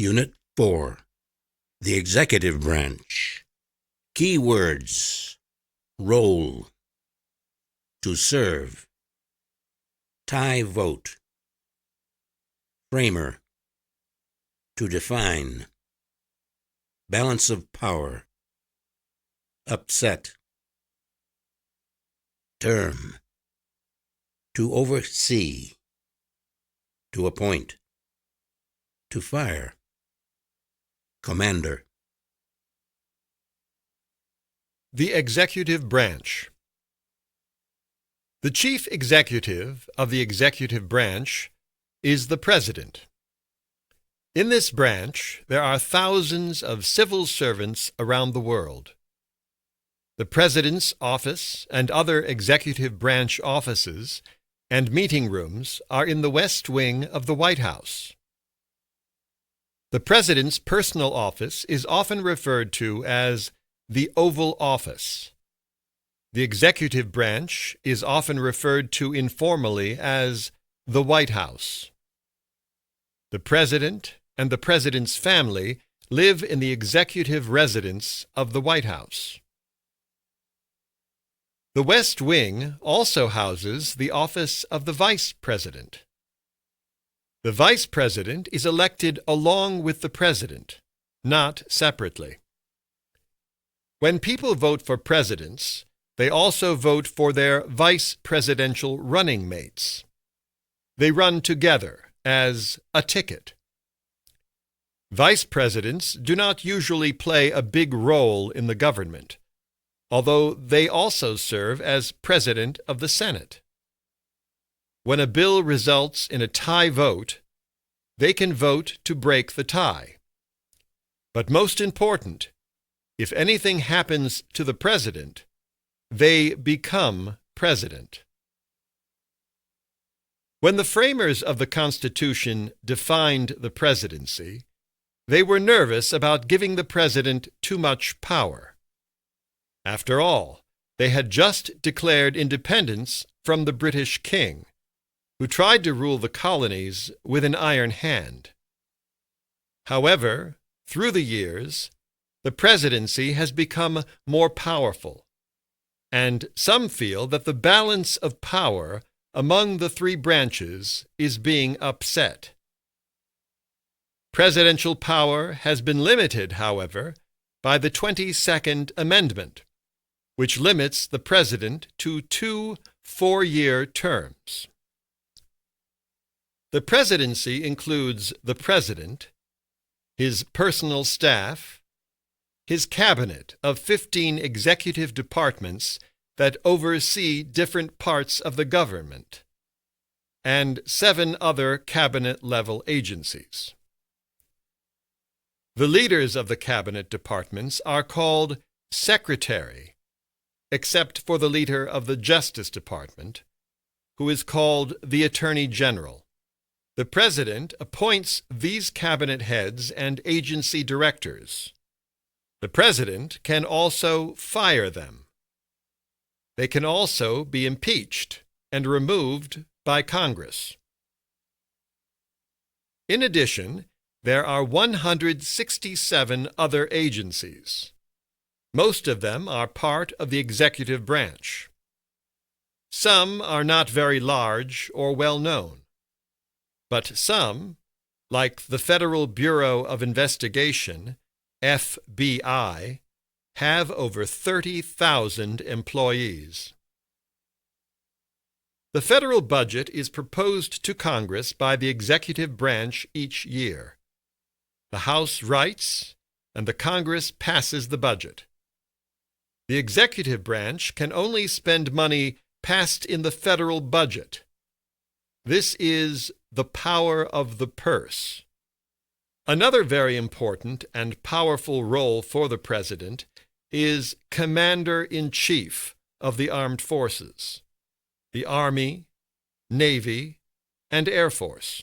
Unit 4. The Executive Branch. Key words: role, to serve, tie vote, framer, to define, balance of power, upset, term, to oversee, to appoint, to fire, commander. The Executive Branch. The chief executive of the executive branch is the President. In this branch, there are thousands of civil servants around the world. The President's office and other executive branch offices and meeting rooms are in the West Wing of the White House. The President's personal office is often referred to as the Oval Office. The executive branch is often referred to informally as the White House. The President and the President's family live in the executive residence of the White House. The West Wing also houses the office of the Vice President. The Vice President is elected along with the President, not separately. When people vote for presidents, they also vote for their vice presidential running mates. They run together as a ticket. Vice presidents do not usually play a big role in the government, although they also serve as President of the Senate. When a bill results in a tie vote, they can vote to break the tie. But most important, if anything happens to the President, they become President. When the framers of the Constitution defined the presidency, they were nervous about giving the President too much power. After all, they had just declared independence from the British King, who tried to rule the colonies with an iron hand. However, through the years, the presidency has become more powerful, and some feel that the balance of power among the three branches is being upset. Presidential power has been limited, however, by the 22nd Amendment, which limits the President to 2 four-year terms. The presidency includes the President, his personal staff, his cabinet of 15 executive departments that oversee different parts of the government, and 7 other cabinet-level agencies. The leaders of the cabinet departments are called Secretary, except for the leader of the Justice Department, who is called the Attorney General. The President appoints these cabinet heads and agency directors. The President can also fire them. They can also be impeached and removed by Congress. In addition, there are 167 other agencies. Most of them are part of the executive branch. Some are not very large or well known, but some, like the Federal Bureau of Investigation, FBI, have over 30,000 employees. The federal budget is proposed to Congress by the executive branch each year. The House writes, and the Congress passes the budget. The executive branch can only spend money passed in the federal budget. This is the power of the purse. Another very important and powerful role for the President is Commander-in-Chief of the Armed Forces, the Army, Navy, and Air Force.